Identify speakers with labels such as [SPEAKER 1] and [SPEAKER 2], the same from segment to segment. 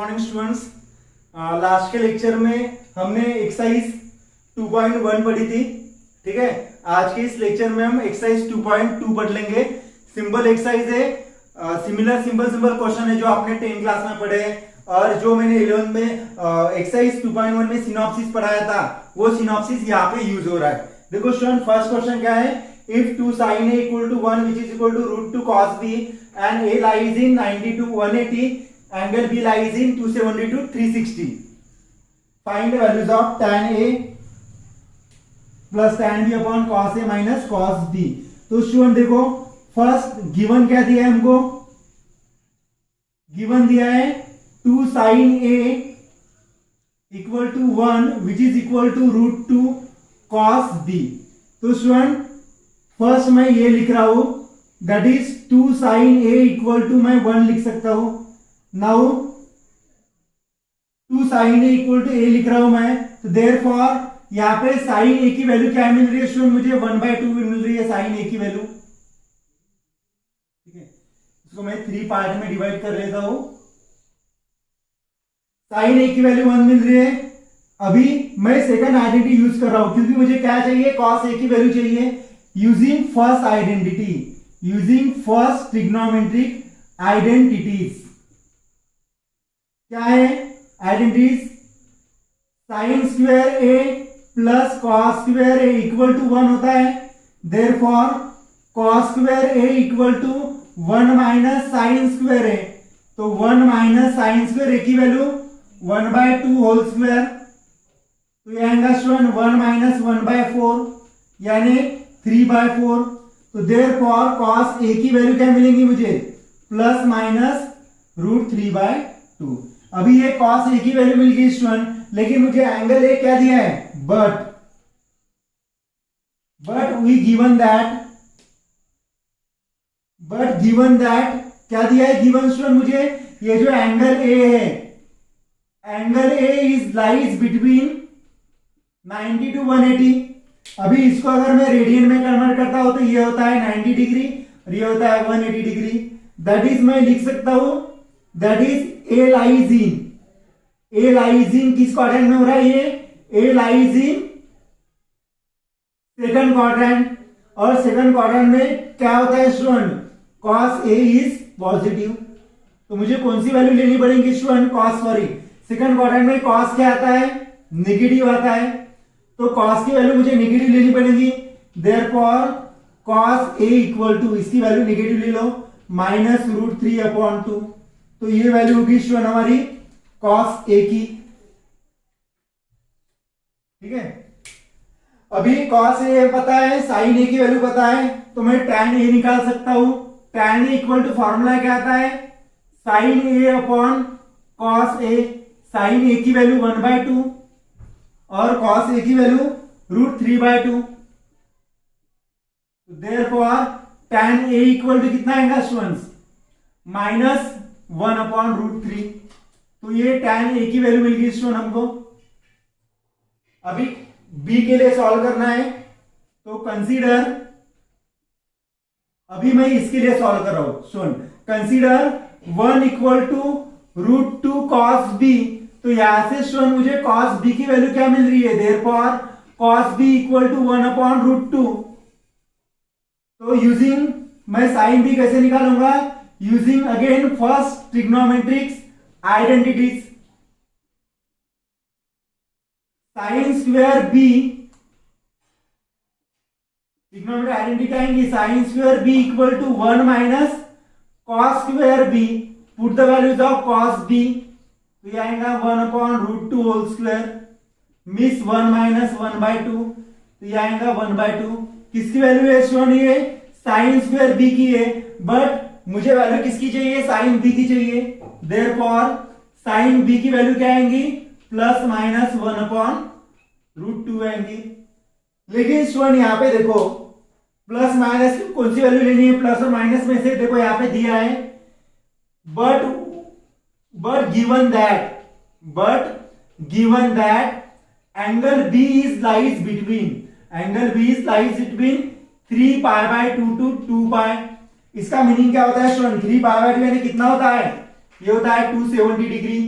[SPEAKER 1] Morning students. Last के lecture में हमने एक्सरसाइज 2.1 पढ़ी थी। ठीक है, आज के इस लेक्चर में हम एक्सरसाइज 2.2 पढ़ लेंगे। सिंपल एक्सरसाइज है, सिंपल क्वेश्चन है जो आपने 10 क्लास में पढ़े हैं और जो मैंने 11 में एक्सरसाइज 2.1 में सिनॉप्सिस पढ़ाया था वो सिनॉप्सिस यहाँ पे यूज हो रहा है। देखो स्टूडेंट, फर्स्ट क्वेश्चन क्या है, if 2 sin a equal to 1 which is equal to root 2 cos b and a lies in 90 to 180, angle b lies in 270 to 360, find the values of tan a plus tan b upon cos a minus cos b। तो student देखो, first given क्या दिया है हमको, given दिया है 2 sin a equal to 1 which is equal to root 2 cos b। तो student first मैं ये लिख रहा हूं, that is 2 sin a equal to मैं 1 लिख सकता हूं। Now 2 sin a equal to a लिख रहा हूं मैं, तो देयरफॉर यहां पे sin a की वैल्यू क्या मिल रही है स्टूडेंट, मुझे 1/2 मिल रही है sin a की वैल्यू। ठीक है, इसको मैं 3 पार्ट में डिवाइड कर लेता हूं। sin a की वैल्यू 1 मिल रही है। अभी मैं सेकंड आइडेंटिटी यूज कर रहा हूं क्योंकि मुझे क्या चाहिए, cos a की वैल्यू चाहिए। using first identity, using first trigonometric identities, क्या है identities, sine square a plus cos square a equal to 1 होता है। Therefore cos square a equal to 1 minus sine square a, तो 1 माइनस साइन स्क्वायर a की value 1/2 whole square, तो ये आएगा student 1 minus 1/4 यानी 3/4। तो देयरफॉर cos a की वैल्यू क्या मिलेंगी मुझे, प्लस माइनस रूट 3/2। अभी ये cos a की वैल्यू मिल गई स्टूडेंट, लेकिन मुझे एंगल a क्या दिया है, बट वी गिवन दैट क्या दिया है, गिवन स्टूडेंट मुझे ये जो एंगल a है, angle a is lies between 90 to 180। अभी इसको अगर मैं रेडियन में कन्वर्ट करता हूं तो ये होता है 90 डिग्री और ये होता है 180 डिग्री। दैट इज मैं लिख सकता हूं, that is a lies in किस क्वाड्रेंट में हो रहा है, ये ए लाइज इन सेकंड क्वाड्रेंट। और सेकंड क्वाड्रेंट में क्या होता है student, cos a is positive. तो मुझे कौन सी वैल्यू लेनी पड़ेगी स्टूडेंट, सेकंड क्वाड्रेंट में cos क्या आता है, नेगेटिव आता है, तो cos की वैल्यू मुझे नेगेटिव लेनी पड़ेगी। Therefore cos a equal to, इसकी वैल्यू नेगेटिव ले लो, माइनस रूट 3/2। तो ये वैल्यू होगी स्टूडेंट हमारी cos a की। ठीक है, अभी cos a पता है, sin a की वैल्यू पता है, तो मैं tan a निकाल सकता हूं। tan a equal to formula क्या आता है, sin a upon cos a। sin a की वैल्यू 1/2 और cos a की value root 3/2। Therefore tan a equal to कितना आएगा स्टूडेंट्स, माइनस 1/√3। तो ये tan a की वैल्यू मिल गई स्टूडेंट हमको। अभी b के लिए सॉल्व करना है, तो कंसीडर, अभी मैं इसके लिए सॉल्व कर रहा हूं student, consider 1 equal to root 2 cos b। तो यहां से स्टूडेंट मुझे cos b की वैल्यू क्या मिल रही है, therefore cos b equal to 1/√2। तो यूजिंग, मैं sin b कैसे निकालूंगा, using again first trigonometrics identities. Sine square b, trigonometric identity क्या आएंगी, sine square b equal to 1 minus cos square b, put the values of cos b, तो ये आएगा 1/√2 whole square, miss 1 minus 1/2, तो ये आएगा 1/2। किसकी वैल्यू है स्टूडेंट, ये साइन स्क्वायर b की है, बट मुझे वैल्यू किसकी चाहिए, साइन b की चाहिए। देयरफॉर साइन b की वैल्यू क्या आएंगी, प्लस माइनस 1/√2 आएंगी। लेकिन स्टूडेंट यहाँ पे देखो, प्लस माइनस कौन सी वैल्यू लेनी है, प्लस और माइनस में से देखो यहाँ पे दिया है, but given that angle b is lies between 3π/2 to 2π। इसका मीनिंग क्या होता है स्टूडेंट, 3π/2 यानी कितना होता है, ये होता है 270 डिग्री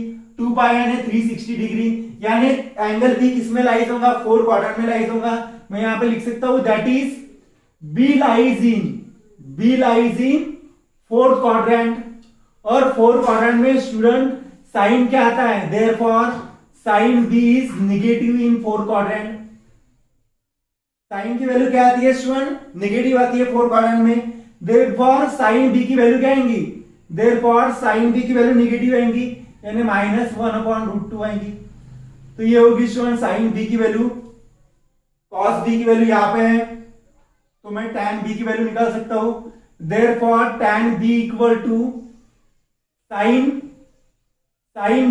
[SPEAKER 1] 2 पाई यानी 360 डिग्री, यानी एंगल बी किस में लाइज होगा, फोर्थ क्वाड्रेंट में लाइज होगा। मैं यहां पे लिख सकता हूं that is B lies in fourth quadrant, और फोर्थ क्वाड्रेंट में स्टूडेंट साइन क्या आता है, therefore sine B is negative in fourth quadrant. Sine की वैल्यू क्या आती है स्टूडेंट, नेगेटिव आती है फोर्थ क्वाड्रेंट में, देयरफॉर साइन बी की वैल्यू क्या आएंगी, देयरफॉर साइन बी की वैल्यू नेगेटिव आएंगी, यानी -1/√2 आएंगी। तो ये होगी स्टूडेंट साइन बी की वैल्यू। कॉस बी की वैल्यू यहां पे है, तो मैं tan बी की वैल्यू निकाल सकता हूं, therefore tan B equal to sine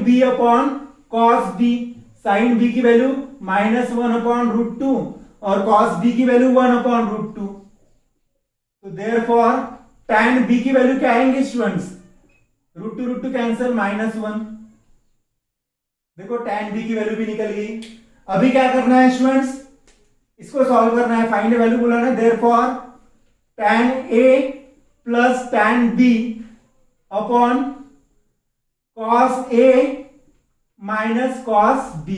[SPEAKER 1] B upon cos B. Sine B की वैल्यू -1/√2 और कॉस बी की वैल्यू 1/√2। तो देयरफॉर tan बी की वैल्यू क्या आएंगे स्टूडेंट्स, √2 कैंसिल -1। देखो tan बी की वैल्यू भी निकल गई। अभी क्या करना है स्टूडेंट्स, इसको सॉल्व करना है, फाइंड वैल्यू बोला ना, therefore tan A plus tan B upon cos A minus cos B।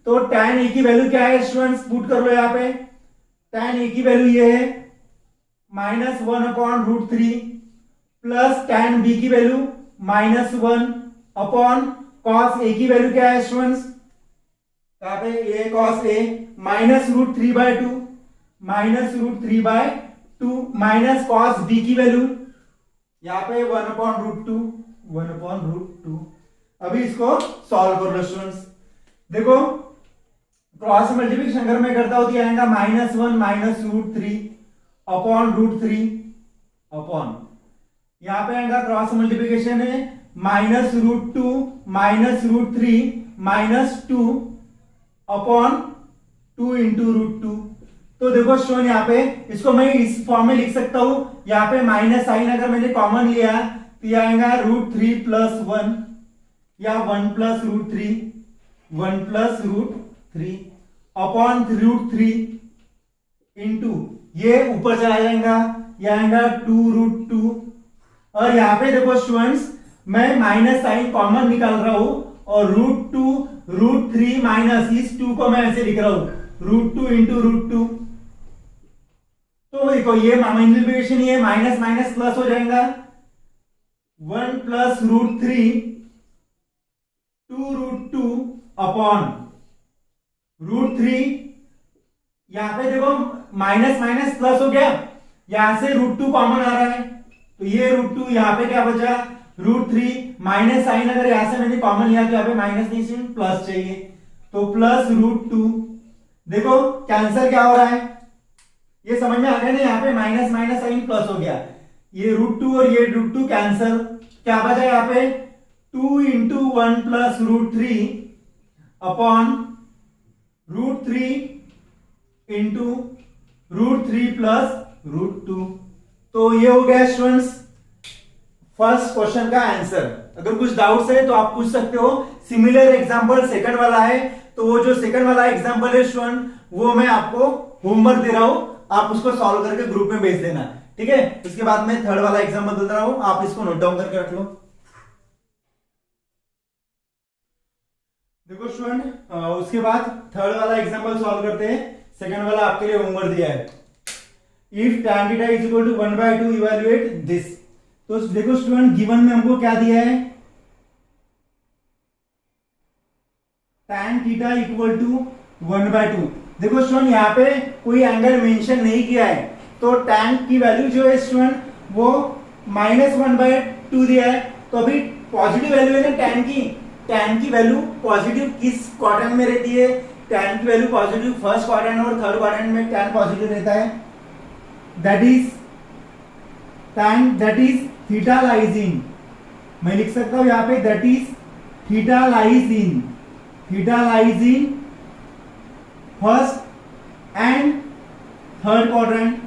[SPEAKER 1] तो tan A की वैल्यू क्या है स्टूडेंट्स, पुट कर लो यहां पे, tan A की वैल्यू ये है -1/√3 प्लस tan B की वैल्यू -1 अपॉन cos A की वैल्यू क्या है स्टूडेंट्स, यहाँ पे A cos A -√3/2 minus cos B की वैल्यू यहाँ पे 1/√2। अभी इसको सॉल्व कर लो स्टूडेंट्स। देखो क्रॉस मल्टीप्लिकेशन अगर मैं करता हूं तो आएगा -1 -√3 अपॉन √3 अपॉन, यहां पे आएगा क्रॉस मल्टीप्लिकेशन है -√2 -√3 -2 अपॉन 2 इंटू √2। तो देखो स्टूडेंट यहाँ पे इसको मैं इस फॉर्म में लिख सकता हूं, यहाँ पे माइनस साइन अगर मैंने कॉमन लिया तो ये आएगा √3 + 1 या 1 + √3 अपॉन √3 इंटू ये ऊपर चला जाएगा, ये आएगा 2√2। और यहाँ पे देखो स्टूडेंट्स मैं माइनस साइन कॉमन निकाल रहा हूं और √2 √3 माइनस इस 2 को मैं ऐसे लिख रहा हूं √2 इंटू √2। तो देखो ये मल्टीप्लिकेशन ये माइनस माइनस प्लस हो जाएगा, 1 + √3 2√2 अपॉन √3। यहां पे देखो माइनस माइनस प्लस हो गया, यहां से √2 कॉमन आ रहा है, तो ये √2 यहां पे क्या बचा √3 माइनस साइन अगर यहां से मैंने कॉमन लिया तो यहां पे माइनस नहीं चाहिए प्लस चाहिए, तो प्लस √2। देखो कैंसर क्या हो रहा है, ये समझ में आ गया ना, यहाँ पे माइनस माइनस साइन प्लस हो गया, ये √2 और ये √2 कैंसल, क्या बचा यहाँ पे 2 इंटू 1 + √3 अपॉन √3 इंटू √3 + √2। तो ये हो गया स्टूडेंट्स फर्स्ट क्वेश्चन का आंसर। अगर कुछ डाउट्स है तो आप पूछ सकते हो। सिमिलर एग्जांपल सेकंड वाला है, तो वो जो सेकंड वाला एग्जांपल है स्टूडेंट वो मैं आपको होमवर्क दे रहा हूं, आप उसको सॉल्व करके ग्रुप में भेज देना, ठीक है। उसके बाद मैं थर्ड वाला एग्जांपल बता रहा हूं, आप इसको नोट डाउन करके रख लो। देखो स्टूडेंट उसके बाद थर्ड वाला एग्जांपल सॉल्व करते हैं। सेकंड वाला आपके लिए होमवर्क दिया है, इफ tan θ = 1/2 इवैल्यूएट दिस। तो देखो स्टूडेंट गिवन में हमको क्या दिया है, tan θ = 1/2। देखो स्टूडेंट यहाँ पे कोई एंगल मेंशन नहीं किया है, तो tan की वैल्यू जो है स्टूडेंट वो -1/2 दिया है, तो अभी पॉजिटिव वैल्यू है ना tan की वैल्यू पॉजिटिव किस क्वाड्रेंट में रहती है, tan की वैल्यू पॉजिटिव फर्स्ट क्वाड्रेंट और थर्ड क्वाड्रेंट में tan पॉजिटिव रहता है, that is theta lies in, मैं लिख सकता हूं यहाँ पे that is theta lies in first and third quadrant.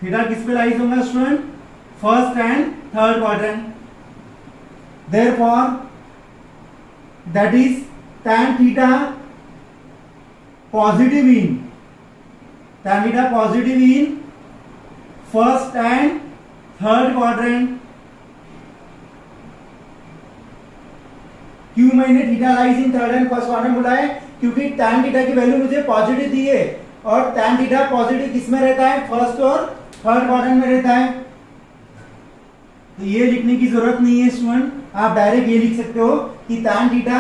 [SPEAKER 1] Theta किस पे लाइज होगा student, first and third quadrant, therefore that is tan θ positive in first and third quadrant, क्यों मैंने theta lies in third and first quadrant बोला है? क्योंकि tan theta की value मुझे पॉजिटिव दी है और tan थीटा पॉजिटिव किस में रहता है? फर्स्ट और थर्ड क्वाड्रेंट में रहता है। तो ये लिखने की जरूरत नहीं है स्टूडेंट, आप डायरेक्ट ये लिख सकते हो कि tan theta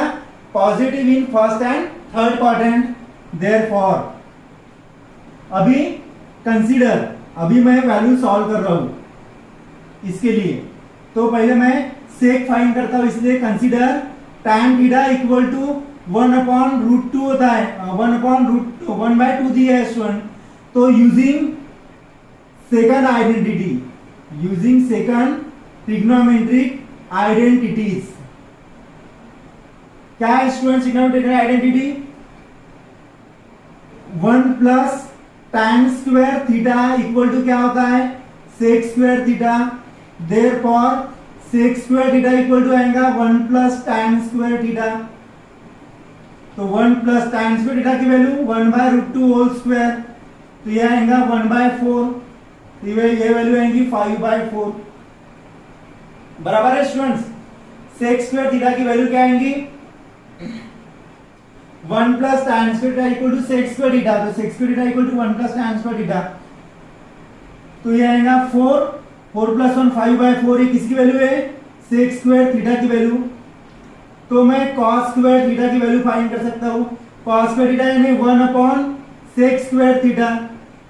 [SPEAKER 1] positive in first and third quadrant. Therefore अभी कंसीडर, अभी मैं वैल्यू सॉल्व कर रहा हूं इसके लिए, तो पहले मैं सेक फाइंड करता हूं, इसलिए consider tan theta equal to 1/√2 होता है, 1/√1/2 दिया है स्टूडेंट। तो using second identity, using second trigonometric identities, क्या है student trigonometric identity? 1 plus tan square theta equal to क्या होता है? Sec square theta. Therefore sec square theta equal to आएगा 1 प्लस tan स्क्वायर थीटा। तो 1 प्लस tan स्क्वायर थीटा की value 1/√2 whole square, तो ये आएगा 1/4, तो ये वैल्यू आएगी 5/4। बराबर है स्टूडेंट्स? सेक स्क्वायर थीटा की वैल्यू क्या आएंगी? 1 plus tan square theta equal to sec square theta, तो sec square theta equal to 1 plus tan square theta, तो ये आएगा 4 प्लस 1 5/4। ये किसकी वैल्यू है? सेक स्क्वायर थीटा की वैल्यू। तो मैं cos स्क्वायर थीटा की वैल्यू फाइंड कर सकता हूं। cos स्क्वायर थीटा यानी 1/सेक स्क्वायर थीटा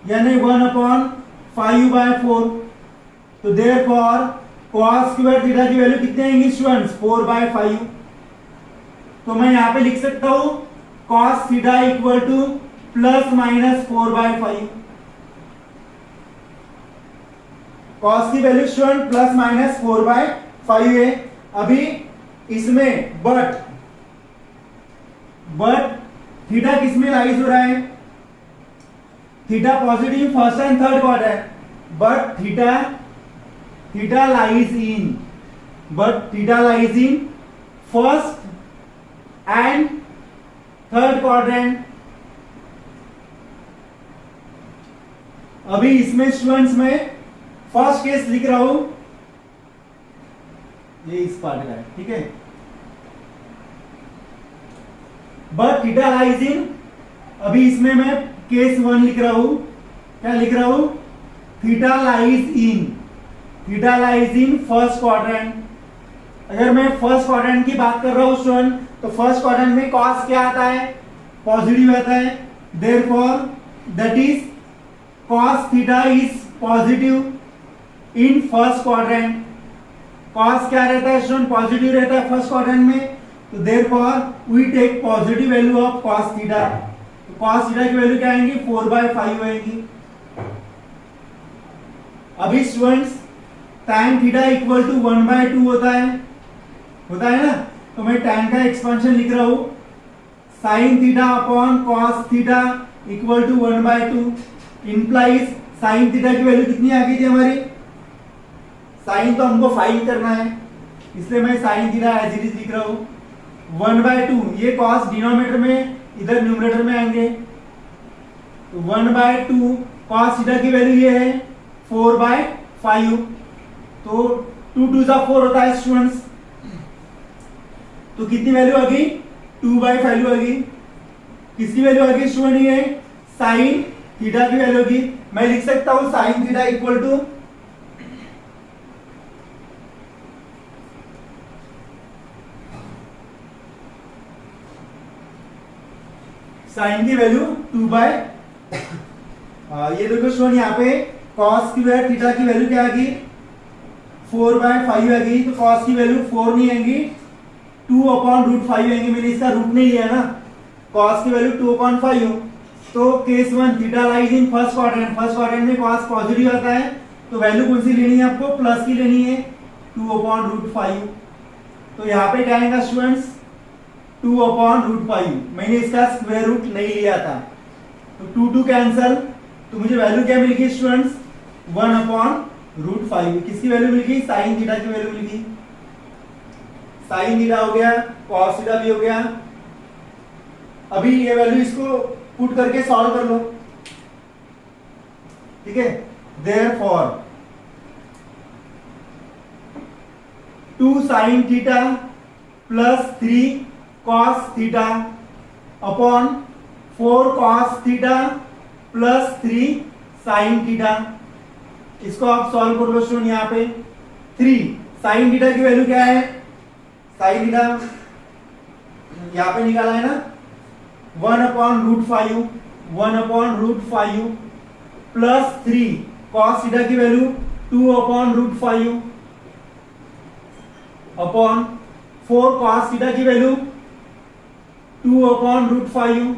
[SPEAKER 1] यानी 1/5/4। तो देयरफॉर cos स्क्वायर थीटा की वैल्यू कितनी आएंगी स्टूडेंट्स? 4/5। तो मैं यहां पे लिख सकता हूं cos theta equal two plus minus 4/5। cos की वैल्यू स्टूडेंट प्लस माइनस 4/5 है। अभी इसमें बट थीटा किस में लाइज हो रहा है? Theta positive first and third quadrant, but theta lies in first and third quadrant. अभी इसमें स्टूडेंट्स में फर्स्ट केस लिख रहा हूं, ये इस पार्ट का है, ठीक है। बट थीटा लाइज इन, अभी इसमें मैं केस 1 लिख रहा हूं, क्या लिख रहा हूं? Theta lies in first quadrant. अगर मैं फर्स्ट क्वाड्रेंट की बात कर रहा हूं स्टूडेंट, तो फर्स्ट क्वाड्रेंट में कॉस क्या आता है? पॉजिटिव आता है। Therefore that is cos theta is positive in first quadrant. cos क्या रहता है स्टूडेंट? पॉजिटिव रहता है फर्स्ट क्वाड्रेंट में, तो therefore we take positive value of cos theta. तो cos थीटा की वैल्यू क्या आएंगी? 4/5 आएंगी। अभी students tan theta equal to 1/2 होता है ना, तो मैं tan का एक्सपेंशन लिख रहा हूं, sin theta upon cos theta equal to 1/2 implies sin theta की वैल्यू कितनी आ गई थी हमारी? साइन तो हमको फाइंड करना है, इसलिए मैं sin theta as it is लिख रहा हूं 1/2। ये cos डिनोमिनेटर में, इधर न्यूमरेटर में आएंगे, तो 1/2 cos थीटा की वैल्यू ये है 4/5, तो 2 2 जा 4 होता है स्टूडेंट्स। तो कितनी वैल्यू आ गई? 2/5 वैल्यू आ गई। किसकी वैल्यू आ गई स्टूडेंट? ये sin थीटा की वैल्यू की। मैं लिख सकता हूं sin theta equal to sine की वैल्यू 2/, ये देखो स्टूडेंट यहाँ पे cos स्क्वायर थीटा की वैल्यू क्या आ गई? 4/5 आ गई। तो cos की वैल्यू 4 नहीं आएंगी, 2/√5 आएंगी। मैंने इसका रूट नहीं लिया ना, cos की वैल्यू 2/5 हो। तो case 1 theta lies in first quadrant में cos पॉजिटिव आता है, तो वैल्यू कौन सी लेनी है आपको? प्लस की लेनी है, 2/√5। तो यहाँ पे क्या आएगा स्टूडेंट्स? 2/√5। मैंने इसका स्क्वायर रूट नहीं लिया था, तो 2 2 कैंसल, तो मुझे वैल्यू क्या मिल गई स्टूडेंट्स? 1/√5। किसकी वैल्यू मिल गई? साइन थीटा की वैल्यू मिल गई। साइन थीटा हो गया, cos थीटा भी हो गया। अभी ये वैल्यू इसको पुट करके सॉल्व कर लो, ठीक है। Therefore 2 sin theta plus 3 cos theta upon 4 cos theta plus 3 sine theta. इसको आप सॉल्व कर लो स्टूडेंट। यहाँ पे 3 साइन थीटा की वैल्यू क्या है, साइन थीटा यहाँ पे निकाला है ना, 1/√5 1/√5 प्लस 3 कॉस थीटा की वैल्यू 2/√5 अपॉन 4 कॉस थीटा की value 2/√5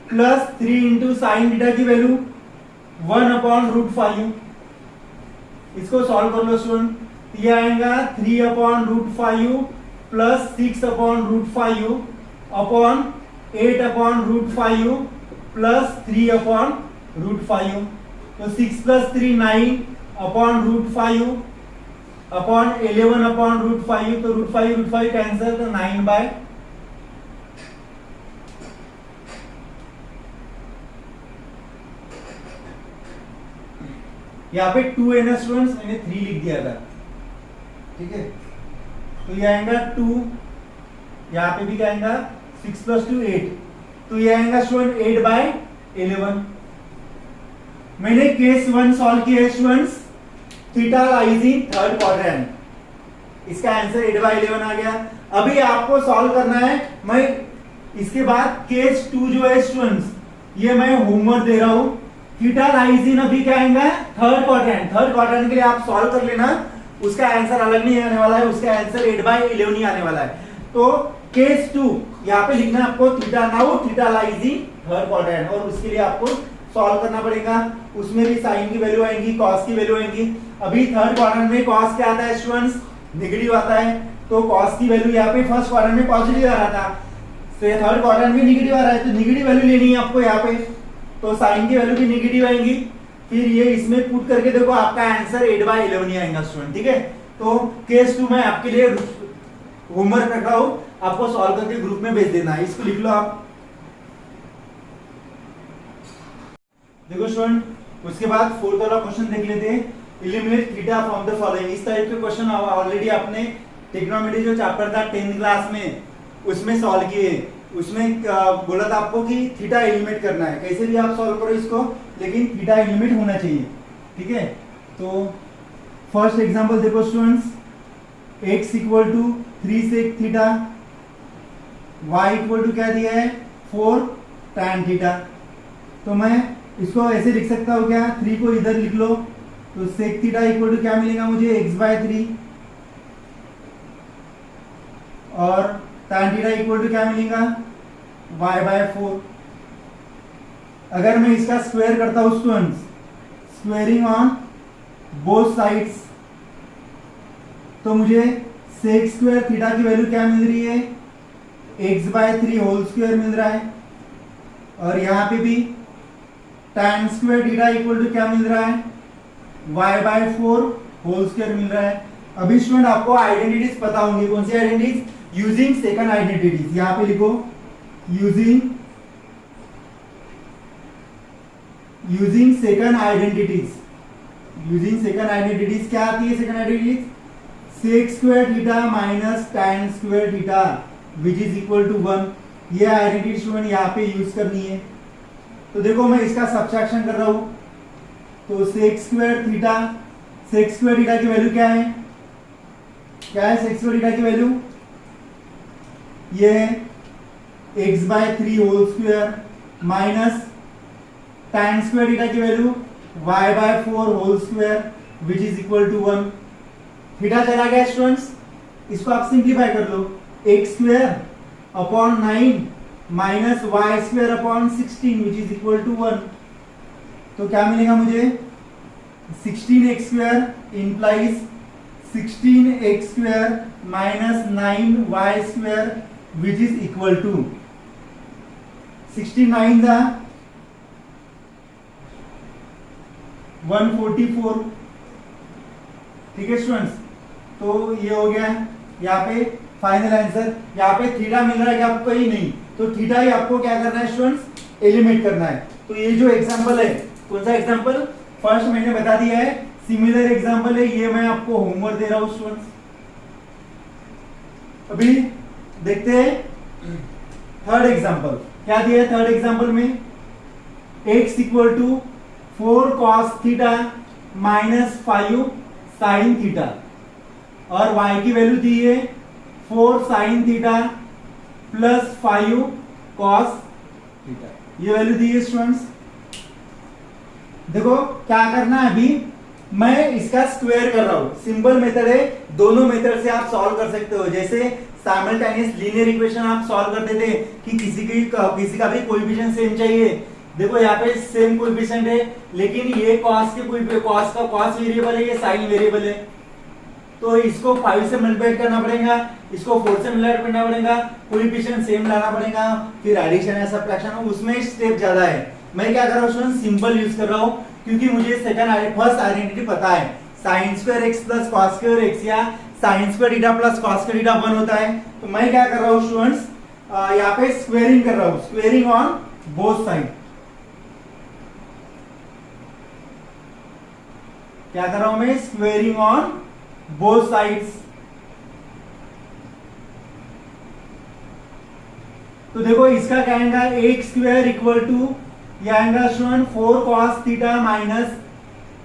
[SPEAKER 1] plus 3 into sine theta की वैल्यू 1/√5। इसको सॉल्व कर लो स्टूडेंट। ये आएगा 3/√5 प्लस 6/√5 अपॉन 8/√5 प्लस 3/√5। तो 6 प्लस 3 9/√5 अपॉन 11/√5। तो √5 कैंसिल, तो 9/। यहाँ पे 2 है ना स्टूडेंट्स, मैंने 3 लिख दिया था, ठीक है। तो ये आएगा 2, यहाँ पे भी क्या आएगा 6 प्लस 2 8। तो ये आएगा स्टूडेंट 8/11। मैंने केस 1 सॉल्व किया है students, theta lies in third quadrant. इसका आंसर 8/11 आ गया। अभी आपको सॉल्व करना है, मैं इसके बाद केस 2 जो है स्टूडेंट्स, ये मैं होमवर्क दे रहा हूं। थीटा लाइज इन अभी क्या आएगा थर्ड क्वाड्रेंट। थर्ड क्वाड्रेंट के लिए आप सॉल्व कर लेना, उसका आंसर अलग नहीं आने वाला है, उसका आंसर 8/11 ही आने वाला है। तो केस 2 यहाँ पे लिखना आपको, theta now theta lies in third quadrant, और उसके लिए आपको सॉल्व करना पड़ेगा। उसमें भी साइन की वैल्यू आएंगी, कॉस की वैल्यू आएंगी। अभी थर्ड क्वाड्रेंट में कॉस क्या आता है स्टूडेंट्स, नेगेटिव आता है। तो कॉस की वैल्यू यहाँ पे फर्स्ट क्वाड्रेंट में पॉजिटिव आ रहा था, थर्ड क्वाड्रेंट में नेगेटिव आ रहा है, तो नेगेटिव वैल्यू लेनी है आपको यहाँ पे। तो साइन की वैल्यू भी नेगेटिव आएंगी, फिर ये इसमें पुट करके देखो आपका आंसर 8/11 ही आएगा स्टूडेंट, ठीक है। तो केस 2 में आपके लिए होमवर्क रख रहा हूं, आपको सॉल्व करके ग्रुप में भेज देना है। इसको लिख लो आप। देखो स्टूडेंट, उसके बाद फोर्थ वाला क्वेश्चन देख लेते हैं, eliminate theta from the following. इस टाइप के क्वेश्चन ऑलरेडी आपने ट्रिग्नोमेट्री जो चैप्टर था 10th क्लास में, उसमें सॉल्व किए। उसमें बोला था आपको कि थीटा एलिमिनेट करना है, कैसे भी आप सॉल्व करो इसको, लेकिन थीटा एलिमिनेट होना चाहिए, ठीक है। तो फर्स्ट एग्जांपल देखो students, x equal to 3 sec theta, y equal to क्या दिया है 4 tan थीटा। तो मैं इसको ऐसे लिख सकता हूँ क्या, 3 को इधर लिख लो, तो sec थीटा इक्वल टू क्या मिलेगा मुझे x/3, और tan थीटा इक्वल टू क्या मिलेगा y/4। अगर मैं इसका स्क्वायर करता हूं students, squaring on both sides, तो मुझे sec स्क्वायर थीटा की वैल्यू क्या मिल रही है x/3 होल स्क्वायर मिल रहा है, और यहां पे भी tan square theta equal to क्या मिल रहा है y/4 होल स्क्वायर मिल रहा है। अभी स्टूडेंट आपको आइडेंटिटीज पता होंगी, कौन सी आइडेंटिटीज, यूजिंग सेकंड आइडेंटिटीज। यहां पे लिखो using second identities. Using second identities क्या आती है second identities, sec square theta minus tan square theta which is equal to 1। ये आइडेंटिटी स्टूडेंट यहाँ पे यूज करनी है। तो देखो मैं इसका सब्ट्रैक्शन कर रहा हूं, तो sec स्क्वायर थीटा की वैल्यू क्या है, sec स्क्वायर थीटा की वैल्यू ये है x/3 whole square minus tan square theta की value y/4 whole square which is equal to 1। Theta चला गया स्टूडेंट्स, इसको आप सिंप्लीफाई कर लो, x square upon 9 minus y square upon 16 which is equal to 1। तो क्या मिलेगा मुझे, 16x square implies 16x square minus 9y square which is equal to 69 था 144, ठीक है स्टूडेंट्स। तो ये हो गया यहाँ पे फाइनल आंसर। यहाँ पे थीटा मिल रहा है कि आपको ही नहीं, तो थीटा ही आपको क्या करना है स्टूडेंट्स, एलिमिनेट करना है। तो ये जो एग्जांपल है, कौन सा एग्जांपल, फर्स्ट मैंने बता दिया है, सिमिलर एग्जांपल है, ये मैं आपको होमवर्क दे रहा हूँ स्टूडेंट्स। अभी देखते हैं थर्ड एग्जांपल क्या दिया है। थर्ड एग्जांपल में x equal to 4 cos theta minus 5 sine theta और y की वैल्यू दी है 4 sine theta plus 5 cos theta, ये वैल्यू दी है स्टूडेंट्स। देखो क्या करना है, अभी मैं इसका स्क्वायर कर रहा हूं, सिंपल मेथड है, दोनों मेथड से आप सॉल्व कर सकते हो। जैसे साइमल्टेनियस लीनियर इक्वेशन आप सॉल्व करते थे कि किसी का भी कोएफिशिएंट सेम चाहिए। देखो यहाँ पे सेम कोएफिशिएंट है, लेकिन ये cos का cos वेरिएबल है, ये sin वेरिएबल है, तो इसको 5 से मल्टीप्लाई करना पड़ेगा, इसको 4 से मल्टीप्लाई करना पड़ेगा, कोएफिशिएंट सेम लाना पड़ेगा, फिर एडिशन या सब्ट्रैक्शन, उसमें स्टेप ज्यादा है। मैं क्या कर रहा हूँ स्टूडेंट, सिंपल यूज कर रहा हूँ, क्योंकि मुझे फर्स्ट आइडेंटिटी पता है, sin square x plus cos square x या sin square theta plus cos square theta 1 होता है। तो मैं क्या कर रहा हूँ स्टूडेंट्स, यहाँ पे स्क्वेयरिंग कर रहा हूँ, स्क्वेयरिंग ऑन बोथ साइड। क्या कर रहा हूं मैं, स्क्वेयरिंग ऑन बोथ साइड्स। तो देखो इसका क्या आएगा, एक्स स्क्वायर इक्वल टू ये आएगा student 4 cos theta minus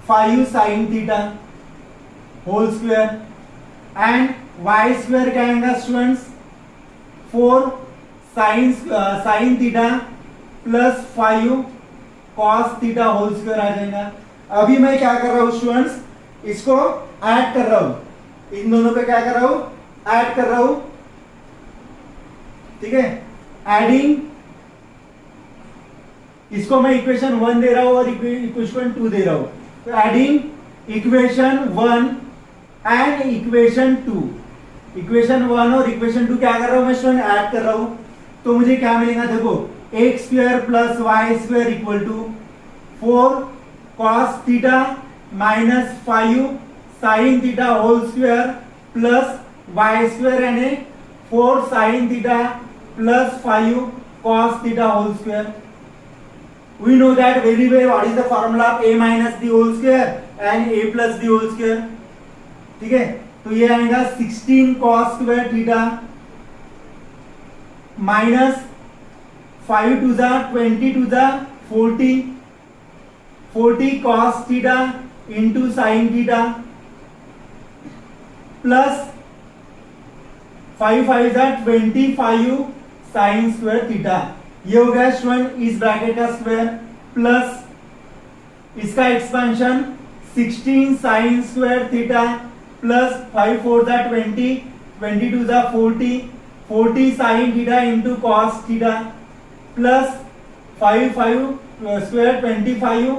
[SPEAKER 1] 5 sine theta whole square, and Y square क्या आएगा students 4 sine theta plus 5 cos theta whole square आ जाएगा। अभी मैं क्या कर रहा हूं स्टूडेंट्स, इसको ऐड कर रहा हूं, इन दोनों पे क्या कर रहा हूं, ऐड कर रहा हूं, ठीक है, एडिंग, इसको मैं इक्वेशन 1 दे रहा हूं और इक्वेशन 2 दे रहा हूं, तो adding equation 1 and equation 2, equation 1 और इक्वेशन 2 क्या कर रहा हूं मैं स्टूडेंट, ऐड कर रहा हूं, तो मुझे क्या मिलेगा, देखो x square plus y square equal to 4 cos theta minus 5 sine theta whole square plus y square यानी 4 sine theta plus 5 cos theta whole square. We know that very well what is the formula of a minus the whole square and a plus the whole square, ठीक है। तो ये आएगा 16 cos square theta minus 5 to the 20 to the 40 cos theta into sine theta plus 5 5 25 sine square theta, ये हो गया student इस bracket का स्क्वायर प्लस इसका expansion 16 sine square theta plus 5 4 20 20 to the 40 sine theta into cos theta plus 5 square 25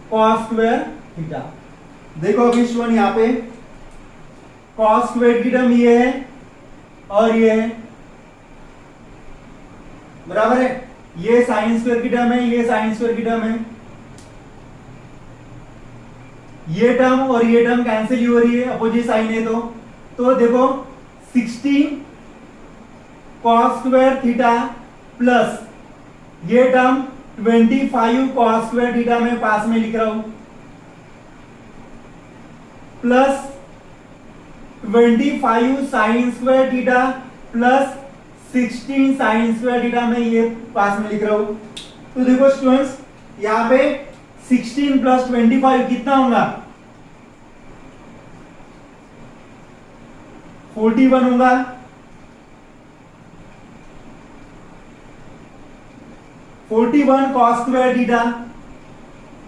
[SPEAKER 1] cos square theta. देखो अभी student यहाँ पे कॉस स्क्वायर की टर्म ये है और ये है, बराबर है, ये साइन स्क्वायर की टर्म है, ये साइन स्क्वायर की टर्म है, ये टर्म और ये टर्म कैंसिल ही हो रही है, अपोजिट साइन है, तो देखो 16 cos स्क्वायर थीटा प्लस ये टर्म 25 cos स्क्वायर थीटा में पास में लिख रहा हूं plus 25 sine square theta plus 16 sine square theta में ये पास में लिख रहा हूं। तो देखो स्टूडेंट्स यहां पे 16 प्लस 25 कितना होगा, 41 होगा, cos स्क्वायर थीटा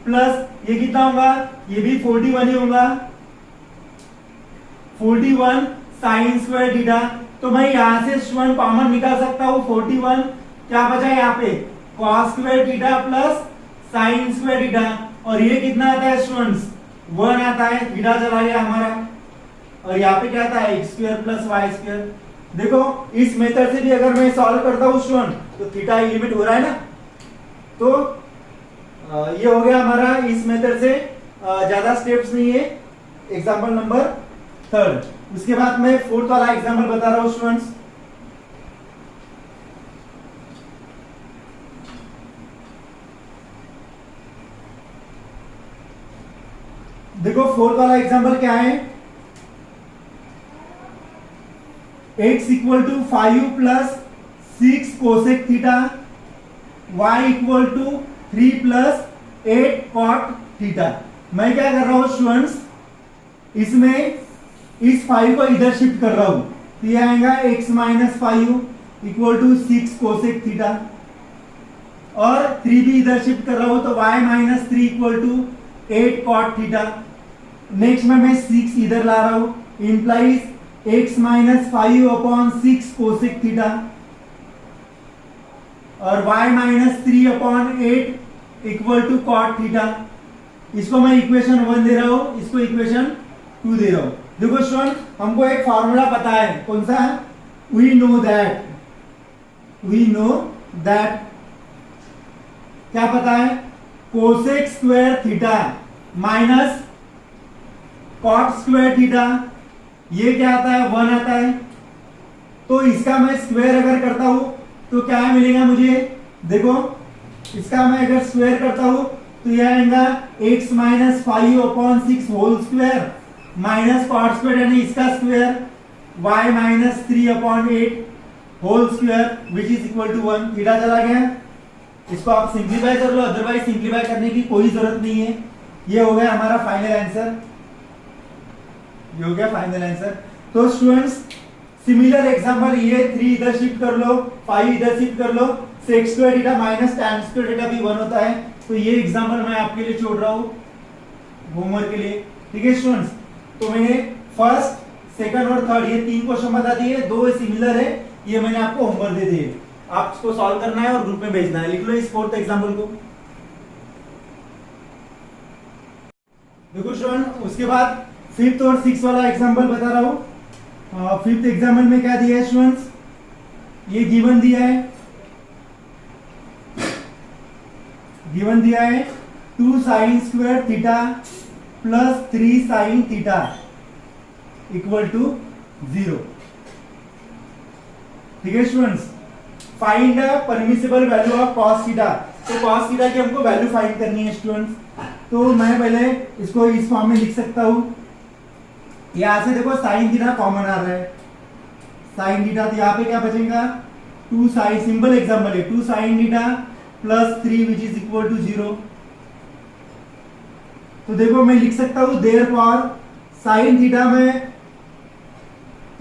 [SPEAKER 1] प्लस ये कितना होगा, ये भी 41 ही होगा, 41 साइन स्क्वायर थीटा। तो मैं यहां से स्टूडेंट कॉमन निकाल सकता हूं, 41 क्या बचा यहाँ पे cos square theta plus sign square theta, और ये कितना आता है स्टूडेंट्स 1 आता है, थीटा चला गया हमारा, और यहाँ पे क्या आता है x square plus y square. देखो इस मेथड से भी अगर मैं सॉल्व करता हूं स्टूडेंट तो थीटा लिमिट हो रहा है ना, तो ये हो गया हमारा इस मेथड से, ज्यादा स्टेप्स नहीं है। एग्जांपल नंबर 3, उसके बाद मैं 4th वाला एग्जांपल बता रहा हूं स्टूडेंट्स। देखो 4th वाला एग्जांपल क्या है, x equal to 5 plus 6 cosec theta, y equal to 3 plus 8 cot theta. मैं क्या कर रहा हूं स्टूडेंट्स, इसमें इस 5 को इधर शिफ्ट कर रहा हूं, तो ये आएगा x minus 5 equal to 6 cosec theta, और 3 भी इधर शिफ्ट कर रहा हूं तो y minus 3 equal to 8 cot theta. Next में मैं 6 इधर ला रहा हूं, implies x minus 5 upon 6 cosec theta, और y minus 3 upon 8 equal to cot theta. इसको मैं इक्वेशन 1 दे रहा हूं, इसको इक्वेशन 2 दे रहा हूं। देखो स्टूडेंट, हमको एक फॉर्मूला पता है, कौन सा है? वी नो दैट क्या पता है? Cosec square theta minus cot square theta, ये क्या आता है? 1 आता है। तो इसका मैं स्क्वायर अगर करता हूं तो क्या मिलेगा मुझे? देखो, इसका मैं अगर स्क्वायर करता हूं तो यह आएगा x minus 5 upon 6 whole square minus cot square यानी इसका square y minus 3 upon 8 whole square which is equal to 1। Theta चला गया, इसको आप सिंप्लीफाई कर लो, अदरवाइज सिंप्लीफाई करने की कोई जरूरत नहीं है। ये हो गया हमारा फाइनल आंसर, ये हो गया फाइनल आंसर। तो स्टूडेंट्स, सिमिलर एग्जांपल ये 3 इधर शिफ्ट कर लो, 5 इधर शिफ्ट कर लो, sec square theta minus tan square theta भी 1 होता है। तो ये एग्जांपल मैं आपके लिए छोड़ रहा हूँ होमवर्क के लिए, ठीक है स्टूडेंट्स। तो मैंने फर्स्ट, सेकंड और थर्ड ये 3 क्वेश्चन बता दिए, 2 सिमिलर है, ये मैंने आपको होमवर्क दे दिए, आप इसको सॉल्व करना है और ग्रुप में भेजना है। लिख लो इस फोर्थ एग्जांपल को। देखो स्टूडेंट, उसके बाद फिफ्थ और सिक्स वाला एग्जांपल बता रहा हूं। फिफ्थ एग्जांपल में क्या दिया है स्टूडेंट्स? ये गिवन दिया है 2 sine square theta plus 3 sine theta equal to 0। ठीक है students, find the permissible value of cos theta. तो cos थीटा की हमको वैल्यू फाइंड करनी है स्टूडेंट्स। तो मैं पहले इसको इस फॉर्म में लिख सकता हूं। यहां से देखो साइन थीटा कॉमन आ रहा है, साइन थीटा, तो यहाँ पे क्या बचेगा? 2 साइन, सिंपल एग्जांपल है, 2 sine theta plus 3 which is equal to 0। तो देखो मैं लिख सकता हूं देयरफॉर साइन थीटा में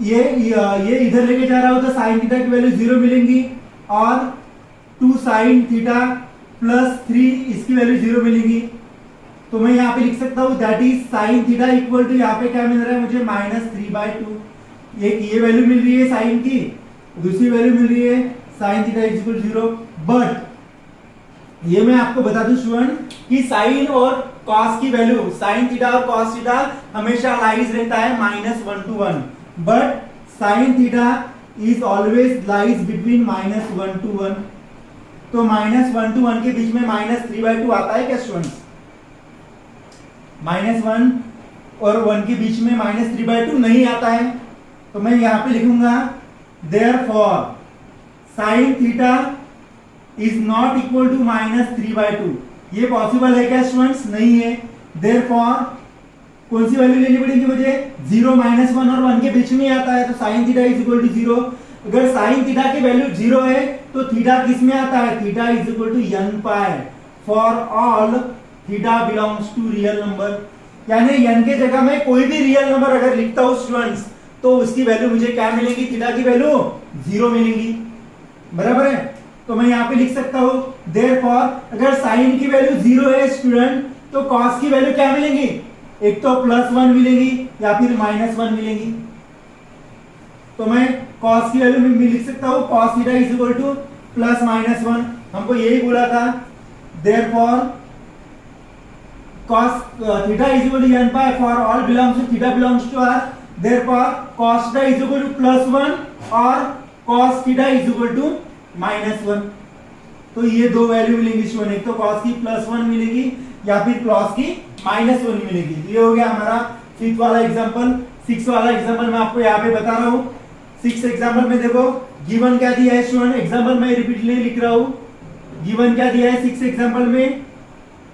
[SPEAKER 1] ये इधर लेके जा रहा हूं तो साइन थीटा की वैल्यू 0 मिलेंगी, और 2 साइन थीटा प्लस 3 इसकी वैल्यू 0 मिलेगी। तो मैं यहाँ पे लिख सकता हूँ that is sine theta equal to, यहाँ पे क्या मिल रहा है मुझे? -3/2। ये वैल्यू मिल रही है साइन की, दूसरी वैल्यू मिल रही है sign theta is equal 0। But ये मैं आपको बता दूं स्टूडेंट कि साइन और कॉस की वैल्यू, साइन थीटा और कॉस थीटा हमेशा लाइज रहता है -1 to 1, but sign theta is always lies between -1 to 1। तो -1 to 1 के बीच में -3/2 आता है क्या स्टूडेंट्स? -1 और 1 के बीच में -3/2 नहीं आता है। तो मैं यहां पे लिखूंगा therefore sine theta is not equal to -3/2। ये पॉसिबल है क्या स्टूडेंट्स? नहीं है। देयरफॉर कौन सी वैल्यू लेनी पड़ेगी मुझे? 0, -1 और 1 के बीच में आता है, तो sine theta is equal to 0। अगर साइन थीटा की वैल्यू 0 है तो थीटा किस में आता है? Theta is equal to n pi for all theta belongs to real number. यानी n के जगह में कोई भी रियल नंबर अगर लिखता हूं स्टूडेंट्स तो उसकी वैल्यू मुझे क्या मिलेगी? थीटा की वैल्यू 0 मिलेगी, बराबर है। तो मैं यहाँ पे लिख सकता हूं देयरफॉर अगर साइन की वैल्यू 0 है स्टूडेंट तो कॉस की वैल्यू क्या मिलेगी? एक तो +1 मिलेगी या फिर -1 मिलेगी। तो मैं कॉस की वैल्यू में लिख सकता हूं cos theta is equal to +-1। हमको यही बोला था, therefore cos theta is equal to n pi for all belongs to theta belongs to r, therefore cos theta is equal to +1 और cos theta is equal to -1। तो ये दो value मिलेंगी student, एक तो cos की +1 मिलेगी या फिर cos की -1 मिलेगी। ये हो गया हमारा 5th वाला एग्जांपल। 6th वाला एग्जांपल मैं आपको यहाँ पे बता रहा हूँ। 6th एग्जांपल में देखो गिवन क्या दिया है स्टूडेंट, एग्जांपल मैं रिपीटली लिख रहा हूँ। गिवन क्या दिया है 6th एग्जांपल में?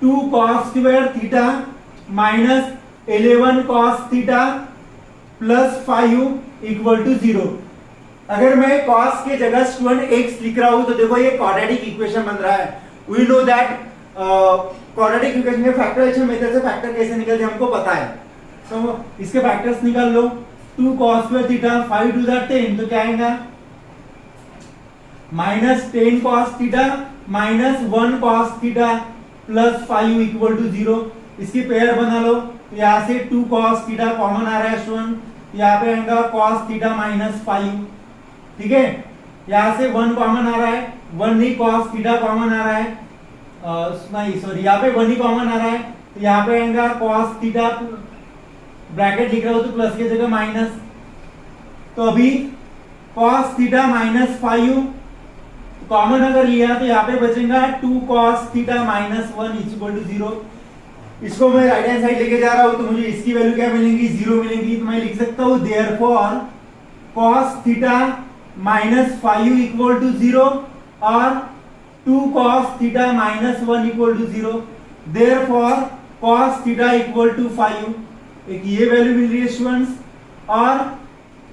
[SPEAKER 1] 2 cos square theta -11 cos theta +5 equal to 0। अगर मैं cos के जगह स्टूडेंट x लिख रहा हूं तो देखो ये क्वाड्रेटिक इक्वेशन बन रहा है। We know that quadratic equation के फैक्टराइजेशन मेथड से फैक्टर कैसे निकलते हैं हमको पता है। तो इसके फैक्टर्स निकाल लो। 2 cos square theta 5 to the 10 तो क्या आएगा minus 10 cos theta minus 1 cos theta plus 5 equal to 0। इसकी पेयर बना लो। तो यहाँ से 2 cos थीटा कॉमन आ रहा है स्टूडेंट, यहाँ पे आएगा cos थीटा माइनस 5, ठीक है। यहाँ से 1 कॉमन आ रहा है, 1 ही cos थीटा कॉमन आ रहा है, नहीं सॉरी यहाँ पे 1 ही कॉमन आ रहा है, तो यहाँ पे आएगा cos थीटा, ब्रैकेट लिख रहा हूँ तो प्लस की जगह माइनस। तो अभी cos थीटा माइनस 5 कॉमन अगर लिया तो यहाँ पे बचेगा 2 cos theta minus 1 equal to 0। इसको मैं राइट हैंड साइड लेके जा रहा हूं तो मुझे इसकी वैल्यू क्या मिलेंगी 0 मिलेंगी। तो मैं लिख सकता हूं therefore cos theta minus 5 equal to 0 और 2 cos theta minus 1 equal to 0। Therefore cos theta equal to 5, एक ये वैल्यू मिल रही है स्टूडेंट्स, और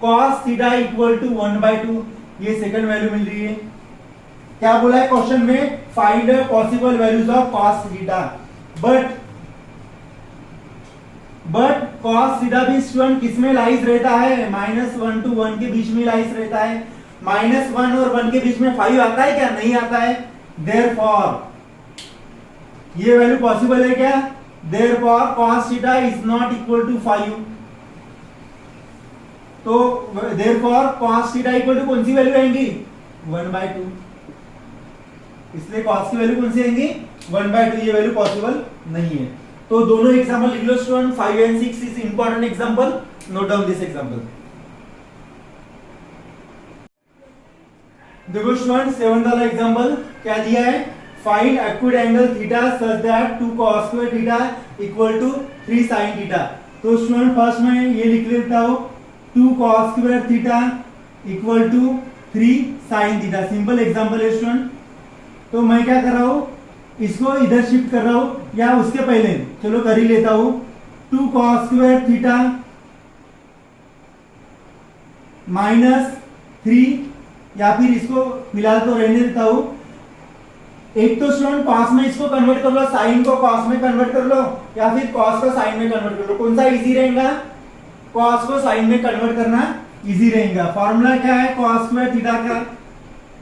[SPEAKER 1] cos थीटा इक्वल टू 1/2 ये सेकंड वैल्यू मिल रही है। क्या बोला है क्वेश्चन में, find possible values of cos theta. But cos theta भी स्टूडेंट किस में लाइज रहता है, -1 to 1 के बीच में लाइज रहता है। -1 और 1 के बीच में 5 आता है क्या, नहीं आता है। देयरफॉर ये वैल्यू पॉसिबल है क्या, therefore cos theta is not equal to 5। तो therefore cos theta equal to कौन सी वैल्यू आएंगी 1/2, इसलिए cos की वैल्यू कौन सी आएंगी 1/2, ये वैल्यू पॉसिबल नहीं है। तो दोनों एग्जांपल लिख लो student, 5 and 6 is important example, note down this example. देखो स्टूडेंट 7th वाला एग्जांपल क्या दिया है, find acute angle theta such that 2 cos square theta equal to 3 sin theta. तो स्टूडेंट फर्स्ट में ये लिख लेता हूं 2 cos square theta equal to 3 sin theta, simple example है स्टूडेंट। तो मैं क्या कर रहा हूं, इसको इधर शिफ्ट कर रहा हूं, या उसके पहले चलो कर ही लेता हूं 2 cos स्क्वायर थीटा माइनस 3, या फिर इसको फिलहाल तो रहने देता हूं। एक तो स्टूडेंट cos में इसको कन्वर्ट कर लो, साइन को cos में कन्वर्ट कर लो, या फिर cos को साइन में कन्वर्ट कर लो। कौन सा इजी रहेगा, cos को साइन में कन्वर्ट करना इजी रहेगा। फॉर्मूला क्या है cos स्क्वायर थीटा का,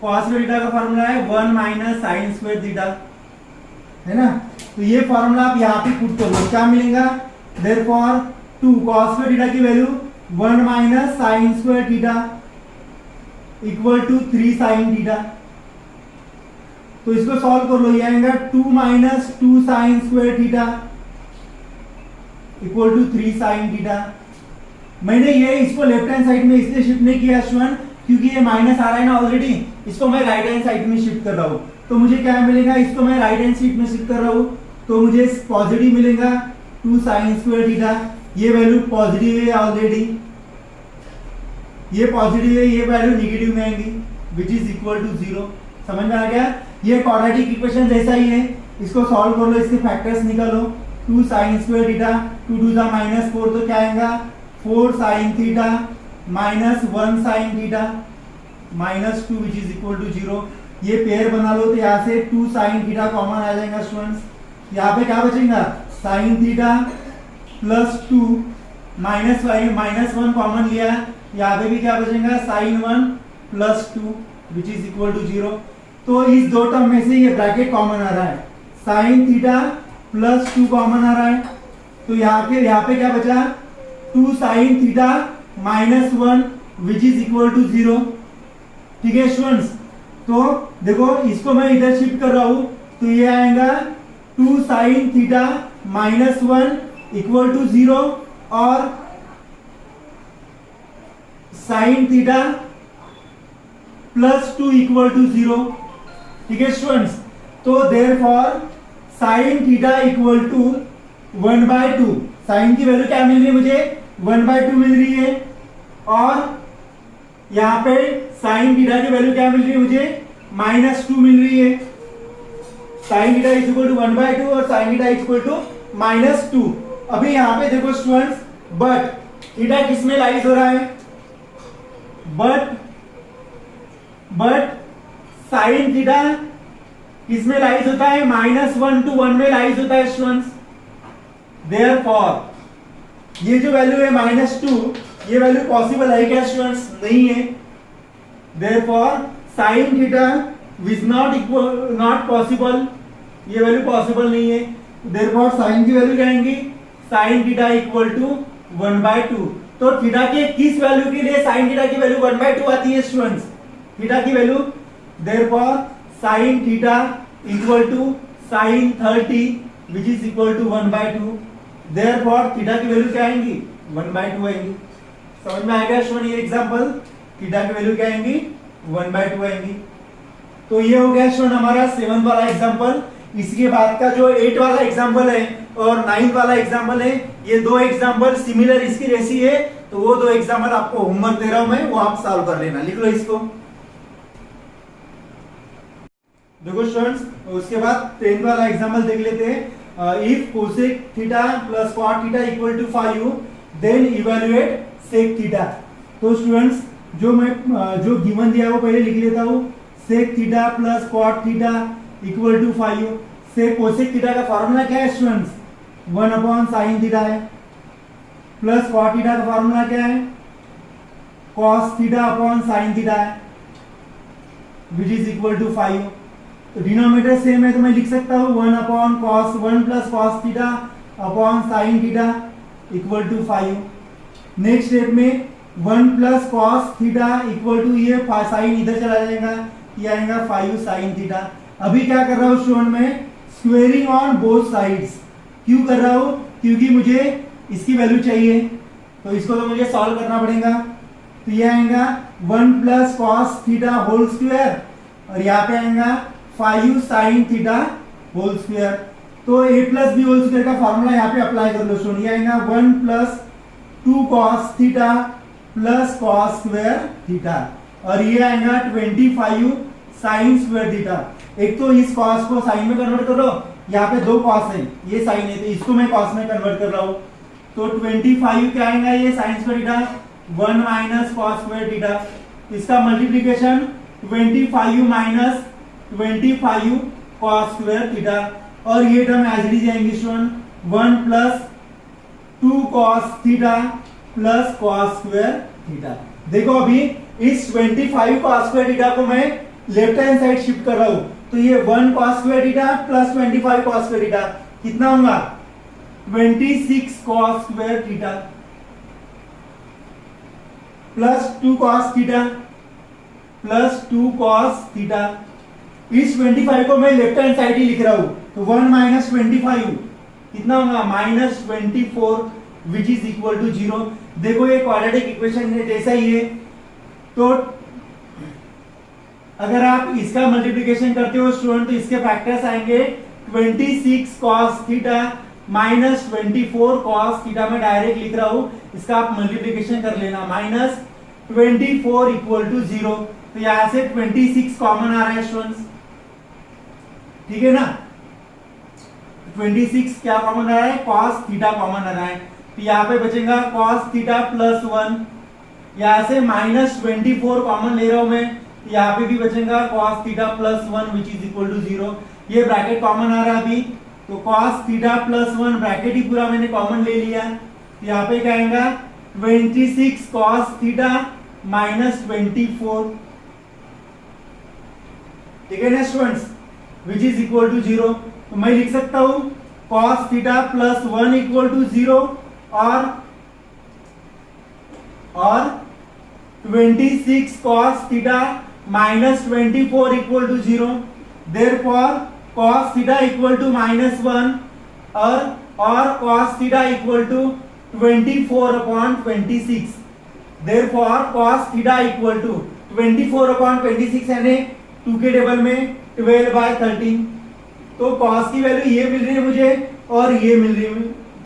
[SPEAKER 1] cos स्क्वायर थीटा का फॉर्मूला है 1 माइनस साइन स्क्वायर थीटा, है ना। तो ये फॉर्मूला आप यहाँ पे पुट कर लो, क्या मिलेगा, देयरफॉर 2 cos स्क्वायर थीटा की value 1 minus sine square theta equal to 3 sin theta. तो इसको सॉल्व कर लो, ये आएगा 2 minus 2 sin square theta equal to 3 sin theta. मैंने ये इसको लेफ्ट हैंड साइड में इसलिए शिफ्ट नहीं किया स्टूडेंट क्योंकि ये माइनस आ रहा है ना ऑलरेडी, इसको मैं राइट हैंड साइड में शिफ्ट कर रहा हूं। तो मुझे क्या मिलेगा, इसको मैं राइट हैंड साइड में शिफ्ट कर रहा हूं तो मुझे पॉजिटिव मिलेगा 2 sin स्क्वायर थीटा। ये वैल्यू पॉजिटिव है ऑलरेडी, ये पॉजिटिव है, ये वैल्यू नेगेटिव में आएगी विच इज इक्वल टू 0। समझ में आ गया, ये क्वाड्रेटिक इक्वेशन जैसा ही है। इसको सॉल्व कर लो, इसके फैक्टर्स निकालो, 2 sin square theta 2 to the minus 4 तो क्या आएगा 4 sin theta minus 1 sin theta minus 2 which is equal to 0। ये पेयर बना लो, तो यहाँ से 2 sin थीटा कॉमन आ जाएगा स्टूडेंट्स। यहाँ पे क्या बचेगा sin theta plus 2 minus 1 common लिया, यहाँ पे भी क्या बचेगा sin 1 plus 2 which is equal to 0। तो इस दो टर्म में से ये ब्रैकेट कॉमन आ रहा है, sin थीटा प्लस 2 कॉमन आ रहा है, तो यहाँ पे क्या बचा 2 sin theta minus 1 which is equal to 0। ठीक है स्टूडेंट्स, तो देखो इसको मैं इधर शिफ्ट कर रहा हूं तो ये आएगा 2 sin theta minus 1 equal to 0 और sin theta plus 2 equal to 0। ठीक है स्टूडेंट्स, तो therefore sin theta equal to 1/2, sine की वैल्यू क्या मिल रही है मुझे 1/2 मिल रही है, और यहाँ पे sin थीटा की वैल्यू क्या मिल रही है मुझे -2 मिल रही है। sin theta is equal to 1/2 और sin theta is equal to -2। अभी यहाँ पे देखो स्टूडेंट्स, बट थीटा किस में लाइज हो रहा है, बट बट साइन थीटा किसमें लाइज होता है, -1 to 1 में लाइज होता है स्टूडेंट्स। देयरफॉर ये जो वैल्यू है -2, ये वैल्यू पॉसिबल है क्या स्टूडेंट्स, नहीं है। Therefore sine theta is not possible, ये वैल्यू पॉसिबल नहीं है। देयरफॉर साइन की वैल्यू क्या आएंगी, साइन थीटा इक्वल टू 1/2। तो थीटा के किस वैल्यू के लिए साइन थीटा की वैल्यू 1/2 आती है स्टूडेंट्स, थीटा की value. Therefore sine theta equal to sine 30 which is equal to 1/2। Therefore theta की वैल्यू क्या आएंगी, 1/2 आएंगी। समझ में आएगा स्टूडेंट ये एग्जांपल, थीटा की वैल्यू क्या आएंगी, 1/2 आएंगी। तो ये हो गया स्टूडेंट हमारा 7th वाला एग्जांपल। इसके बाद का जो 8 वाला एग्जांपल है और 9 वाला एग्जांपल है, ये दो एग्जांपल सिमिलर इसकी जैसी है, तो वो दो एग्जांपल आपको होमवर्क दे रहा हूं मैं, वो आप सॉल्व कर लेना, लिख लो इसको। देखो स्टूडेंट्स, उसके बाद 10th वाला एग्जांपल देख लेते हैं। If cosec theta plus cot theta equal to 5 then evaluate sec theta. तो स्टूडेंट्स जो गिवन दिया है वो पहले लिख लेता हूं। Sec theta plus cot theta equal to 5। Sec cosec theta का फॉर्मूला क्या है स्टूडेंट्स, 1/sin थीटा है, प्लस कॉट थीटा का फॉर्मूला क्या है, cos theta upon sin theta है, विच इज इक्वल टू 5। तो डिनोमिनेटर सेम है तो मैं लिख सकता हूं 1 plus cos theta upon sin theta equal to 5। Next step में 1 plus cos theta equal to ये साइन इधर चला जाएगा, ये आएगा 5 sin थीटा। अभी क्या कर रहा हूं स्टूडेंट में, स्क्वेयरिंग ऑन बोथ साइड्स। क्यों कर रहा हूं, क्योंकि मुझे इसकी वैल्यू चाहिए, तो इसको तो मुझे सॉल्व करना पड़ेगा। तो ये आएगा 1 plus cos theta whole square और यहाँ पे आएगा 5 sin थीटा होल स्क्वायर। तो a plus b whole square का फॉर्मूला यहाँ पे अप्लाई कर लो स्टूडेंट। ये आएगा 1 plus 2 cos theta plus cos square theta और ये आएगा 25 साइन स्क्वायर थीटा। एक तो इस कॉस को साइन में कन्वर्ट करो, यहाँ पे दो कॉस है, ये साइन है तो इसको मैं कॉस में कन्वर्ट कर रहा हूँ। तो 25 क्या आएगा, ये sine square theta 1 minus cos square theta, इसका multiplication 25 minus 25 cos square theta और ये टर्म एज इट इज आएंगे student 1 plus 2 cos theta plus cos square theta. देखो अभी इस 25 कॉस स्क्वायर थीटा को मैं लेफ्ट हैंड साइड शिफ्ट कर रहा हूं, तो ये 1 cos square theta plus 25 cos square theta कितना होगा, 26 cos square theta plus 2 cos theta plus 2 cos theta. इस 25 को मैं लेफ्ट हैंड साइड ही लिख रहा हूं, तो 1 माइनस 25 कितना होगा, -24 विच इज इक्वल टू 0। देखो ये क्वाड्रेटिक इक्वेशन जैसा ही है, तो अगर आप इसका मल्टीप्लिकेशन करते हो स्टूडेंट तो इसके फैक्टर्स आएंगे 26 cos theta minus 24 cos theta. मैं डायरेक्ट लिख रहा हूं, इसका आप मल्टीप्लिकेशन कर लेना, -24 इक्वल टू 0। तो यहां से 26 कॉमन आ रहा है स्टूडेंट्स, ठीक है ना। 26 क्या कॉमन आ रहा है, cos थीटा कॉमन आ रहा है, तो यहाँ पे बचेगा cos थीटा प्लस 1। यहां से -24 कॉमन ले रहा हूं मैं, यहाँ पे भी बचेगा cos theta plus 1 which is equal to 0। ये ब्रैकेट कॉमन आ रहा है अभी, तो cos थीटा प्लस 1 ब्रैकेट ही पूरा मैंने कॉमन ले लिया। यहाँ पे क्या आएगा 26 cos थीटा माइनस 24, ठीक है ना students, which is equal to 0। तो मैं लिख सकता हूं cos theta plus 1 equal to 0 और 26 cos theta minus 24 equal to 0, therefore cos theta equal to -1 और cos theta equal to 24/26, therefore cos theta equal to 24/26 यानी 2 के टेबल में 12/13। तो cos की वैल्यू ये मिल रही है मुझे और ये मिल रही है,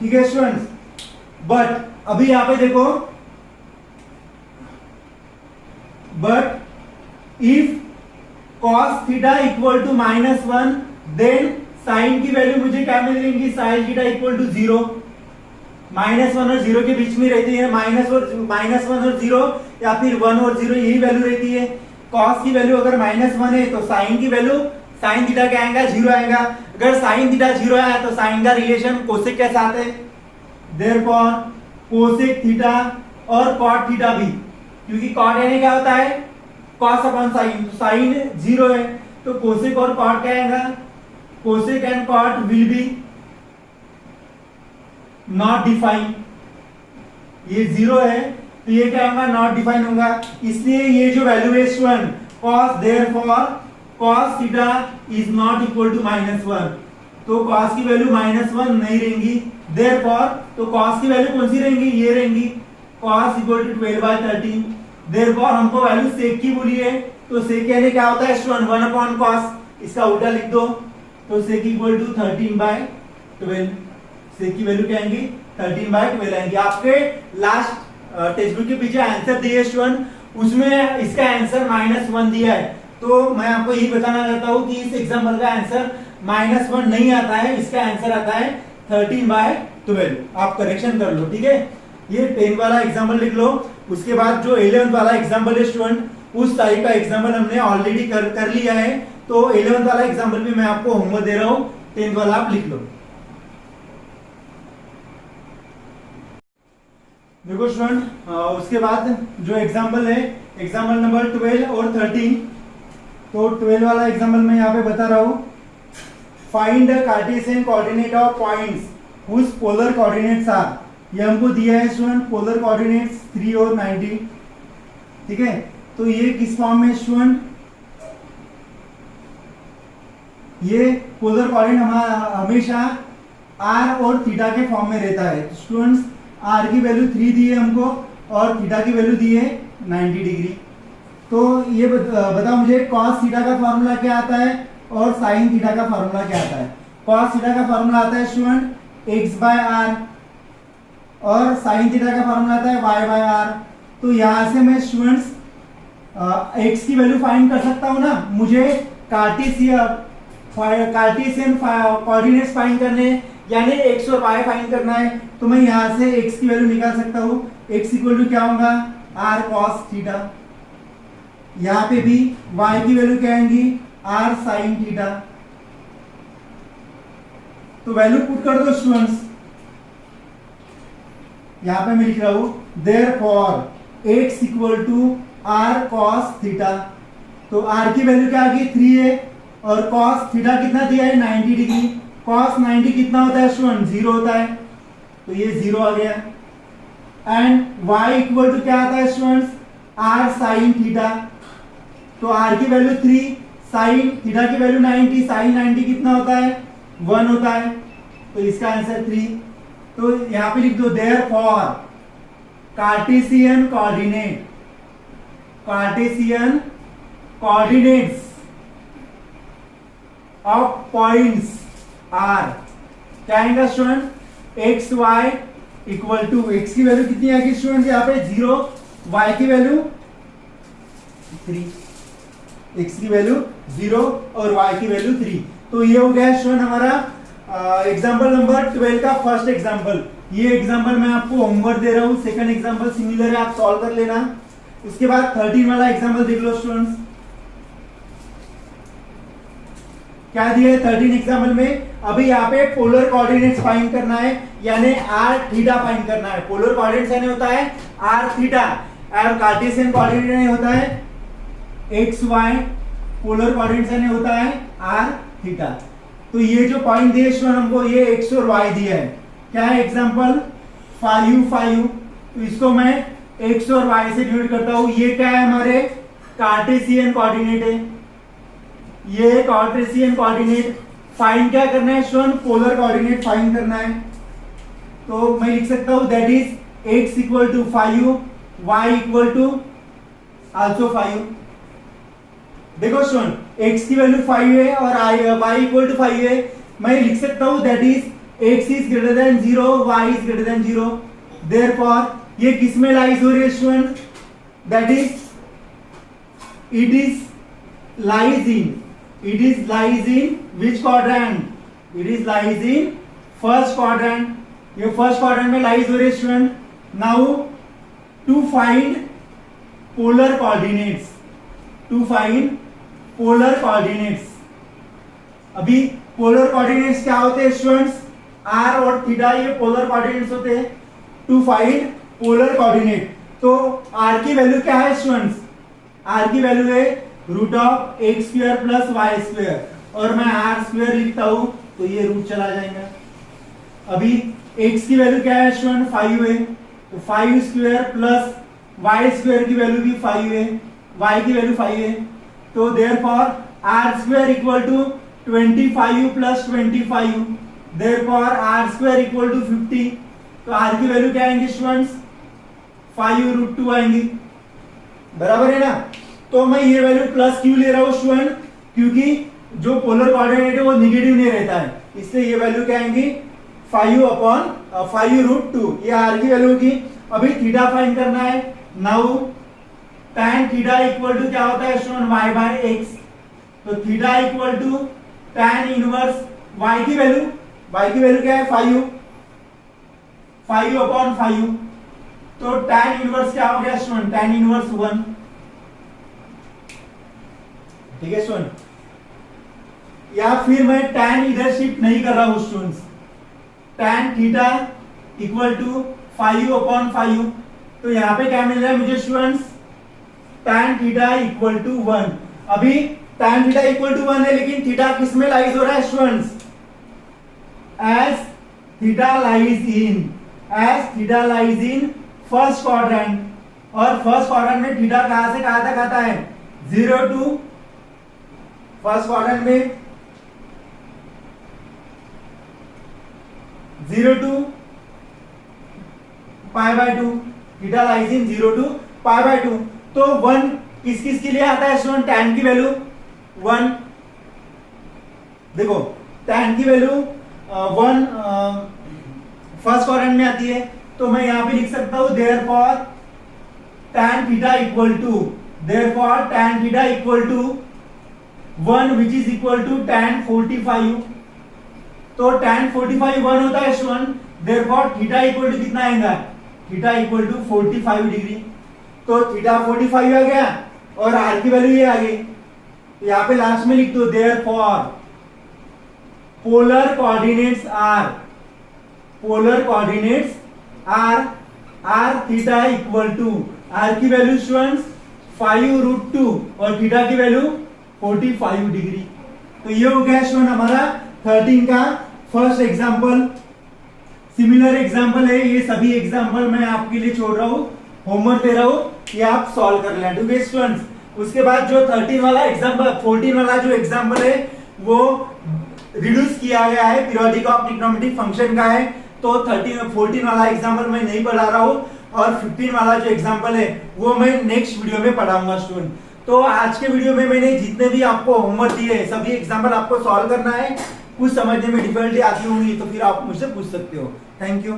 [SPEAKER 1] ठीक है स्टूडेंट्स। बट अभी यहाँ पे देखो, but if cos theta equal to -1 then sin की वैल्यू मुझे क्या मिल रही है, sin theta equal to 0। -1 और 0 के बीच में रहती है, -1 और 0 या फिर 1 और 0 यही वैल्यू रहती है। कॉस की वैल्यू अगर -1 है तो साइन की वैल्यू साइन थीटा क्या आएगा, 0 आएगा। अगर साइन थीटा 0 आया तो साइन का रिलेशन कोसेक के साथ है, देयरफॉर कोसेक थीटा और कॉट थीटा भी, क्योंकि कॉट यानी क्या होता है, कॉस अपॉन साइन, तो साइन 0 है तो कोसेक और कॉट क्या आएगा, cosec and cot will be not define. ये 0 है तो ये क्या होगा, नॉट डिफाइन होगा, इसलिए ये जो वैल्यू है student cos, therefore cos theta is not equal to -1, तो cos की वैल्यू -1 नहीं रहेंगी, देयरफॉर तो cos की वैल्यू कौन सी रहेंगी, ये रहेंगी cos इक्वल टू 12/13, देयरफॉर हमको वैल्यू सेक की बोली है, तो सेक यानी क्या होता है स्टूडेंट 1 अपॉन cos, इसका उल्टा लिख दो, तो सेक इक्वल टू 13/12, सेक की वैल्यू क्या आएंगी 13/12 आएंगी। आपके लास्ट टेक्स्ट बुक के पीछे आंसर दिए स्टूडेंट, उसमें इसका आंसर -1 दिया है, तो मैं आपको यही बताना चाहता हूँ कि इस एग्जाम्पल का आंसर -1 नहीं आता है, इसका आंसर आता है 13/12। आप करेक्शन कर लो, ठीक है। ये 10 वाला एग्जाम्पल लिख लो, उसके बाद जो 11 वाला एग्जाम्पल है स्टूडेंट, उस टाइप का एग्जाम्पल हमने ऑलरेडी कर लिया है, तो 11 वाला एग्जाम्पल भी मैं आपको होमवर्क दे रहा हूँ, 10 वाला आप लिख लो। देखो स्टूडेंट, उसके बाद जो एग्जाम्पल है, एग्जाम्पल नंबर 12 और 13, तो 12 वाला एग्जाम्पल मैं यहाँ पे बता रहा हूँ। Find the cartesian coordinate of points whose polar coordinates are, ये हमको दिया है स्टूडेंट, पोलर कोऑर्डिनेट्स 3 और 90, ठीक है। तो ये किस फॉर्म में स्टूडेंट, ये पोलर कोऑर्डिनेट हमेशा r और थीटा के फॉर्म में रहता है। तो स्टूडेंट्स r की वैल्यू 3 दी है हमको और थीटा की वैल्यू दी है 90 डिग्री। तो ये बताओ मुझे cos थीटा का फॉर्मूला क्या आता है और sin थीटा का फॉर्मूला क्या आता है। cos थीटा का फॉर्मूला आता है स्टूडेंट x/r और sin थीटा का फॉर्मूला आता है y/r। तो यहाँ से मैं स्टूडेंट्स x की वैल्यू फाइंड कर सकता हूँ ना, मुझे कार्टेशियन कोऑर्डिनेट्स फाइंड करने यानी x और y फाइंड करना है, तो मैं यहाँ से x की वैल्यू निकाल सकता हूँ। x इक्वल टू क्या होगा, r cos थीटा, यहाँ पे भी y की वैल्यू क्या आएंगी, r sin थीटा। तो वैल्यू पुट कर दो स्टूडेंट्स, यहाँ पे मैं लिख रहा हूँ therefore x equal to r cos theta. तो r की वैल्यू क्या आ गई 3 है और cos थीटा कितना दिया है 90 डिग्री। cos 90 कितना होता है स्टूडेंट, 0 होता है, तो ये 0 आ गया। एंड y इक्वल टू क्या आता है स्टूडेंट्स, r sin थीटा। तो r की वैल्यू 3, sin थीटा की वैल्यू 90, sin 90 कितना होता है 1 होता है, तो इसका आंसर 3। तो यहां पे लिख दो therefore cartesian coordinates of points are क्या आएगा student, x y equal to, x की वैल्यू कितनी आएगी स्टूडेंट यहाँ पे 0, y की वैल्यू 3, x की वैल्यू 0 और y की वैल्यू 3। तो ये हो गया स्टूडेंट हमारा एग्जांपल नंबर 12 का फर्स्ट एग्जांपल। ये एग्जांपल मैं आपको होमवर्क दे रहा हूँ, सेकंड एग्जांपल सिमिलर है, आप सॉल्व कर लेना। उसके बाद 13 वाला एग्जांपल देख लो स्टूडेंट्स, क्या दिया है 13 एग्जांपल में। अभी यहाँ पे पोलर कोऑर्डिनेट्स फाइंड करना है, यानी r थीटा फाइंड करना है। पोलर कोऑर्डिनेट्स यानी होता है r थीटा और कार्टेशियन कोऑर्डिनेट यानी होता है x y। पोलर कोऑर्डिनेट्स यानी होता है r थीटा। तो ये जो पॉइंट दिए स्टूडेंट हमको, ये x और y दिया है, क्या है एग्जांपल 5 तो इसको मैं x और y से डिनोट करता हूं। ये क्या है हमारे कार्टेशियन कोऑर्डिनेट है, ये कार्टेशियन कोऑर्डिनेट फाइंड क्या करना है स्टूडेंट, पोलर कोऑर्डिनेट फाइंड करना है। तो मैं लिख सकता हूं that is x equal to 5, y equal to also 5। देखो स्टूडेंट x की वैल्यू 5 है और y इक्वल टू 5 है, मैं लिख सकता हूं that is x is greater than 0, y is greater than 0। Therefore ये किस में लाइज हो रही है student, that is it is lies in which quadrant, it is lies in first quadrant. ये फर्स्ट क्वाड्रेंट में लाइज हो रही है student. Now to find polar coordinates, to find polar coordinates. अभी पोलर कोऑर्डिनेट्स क्या होते हैं स्टूडेंट्स? आर और थीटा ये पोलर कोऑर्डिनेट्स होते हैं। टू फाइंड पोलर कोऑर्डिनेट, तो आर की वैल्यू क्या है स्टूडेंट्स? आर की वैल्यू है root of x square plus y square, और मैं आर स्क्वायर लिखता हूं तो ये रूट चला जाएगा। अभी x की वैल्यू क्या है स्टूडेंट? 5 है, तो 5 स्क्वायर प्लस y स्क्वायर की वैल्यू भी 5 है, y की वैल्यू 5 है, तो therefore r square equal to 25 plus 25, therefore r square equal to 50। तो r की वैल्यू क्या आएंगी स्टूडेंट्स? 5√2 आएंगी, बराबर है ना? तो मैं ये वैल्यू प्लस क्यों ले रहा हूं स्टूडेंट? क्योंकि जो पोलर कोऑर्डिनेट है वो नेगेटिव नहीं रहता है, इसलिए ये वैल्यू क्या आएंगी? 5/5√2, ये आर की वैल्यू होगी। अभी थीटा फाइंड करना है। Now tan theta equal to क्या होता है स्टूडेंट? y/x, तो theta equal to tan inverse y की वैल्यू क्या है? 5/5, तो tan इनवर्स क्या हो गया स्टूडेंट? tan inverse 1। ठीक है स्टूडेंट, या फिर मैं tan इधर शिफ्ट नहीं कर रहा हूं students, tan theta equal to 5/5, तो यहां पे क्या मिल रहा है मुझे students? tan theta equal to 1। अभी tan थीटा इक्वल टू 1 है, लेकिन थीटा किस में लाइज हो रहा है students? As theta lies in first quadrant, और फर्स्ट क्वाड्रेंट में थीटा कहां से कहां तक आता है? 0 टू, फर्स्ट क्वाड्रेंट में 0 to π/2, theta lies in 0 to π/2। तो 1 किस किस के लिए आता है स्टूडेंट? tan की वैल्यू 1, देखो tan की वैल्यू 1 फर्स्ट क्वाड्रेंट में आती है, तो मैं यहां पे लिख सकता हूं therefore tan theta equal to 1 which is equal to tan 45, तो tan 45 1 होता है student, therefore theta equal to कितना आएगा? थीटा इक्वल टू 45 डिग्री, तो थीटा 45 आ गया और आर की वैल्यू ये आ गई। तो यहाँ पे लास्ट में लिख दो therefore polar coordinates r r theta equal to, r की वैल्यू स्टूडेंट्स 5√2 और थीटा की वैल्यू 45 डिग्री। तो ये हो गया स्टूडेंट हमारा 13 का फर्स्ट एग्जांपल। सिमिलर एग्जांपल है, ये सभी एग्जांपल मैं आपके लिए छोड़ रहा हूँ, होमवर्क दे रहा हूँ, ये आप सॉल्व कर लें। ठीक है स्टूडेंट्स, उसके बाद जो 13 वाला एग्जांपल, 14 वाला जो एग्जांपल है वो रिड्यूस किया गया है, पीरियोडिक ऑफ ट्रिग्नोमेट्रिक फंक्शन का है, तो 14 वाला एग्जांपल मैं नहीं पढ़ा रहा हूँ, और 15 वाला जो एग्जांपल है वो मैं नेक्स्ट वीडियो में पढ़ाऊंगा स्टूडेंट। तो आज के वीडियो में मैंने जितने भी आपको होमवर्क दिए हैं सभी एग्जांपल आपको सॉल्व करना है। कुछ समझने में डिफिकल्टी आती होंगी तो फिर आप मुझसे पूछ सकते हो। Thank you.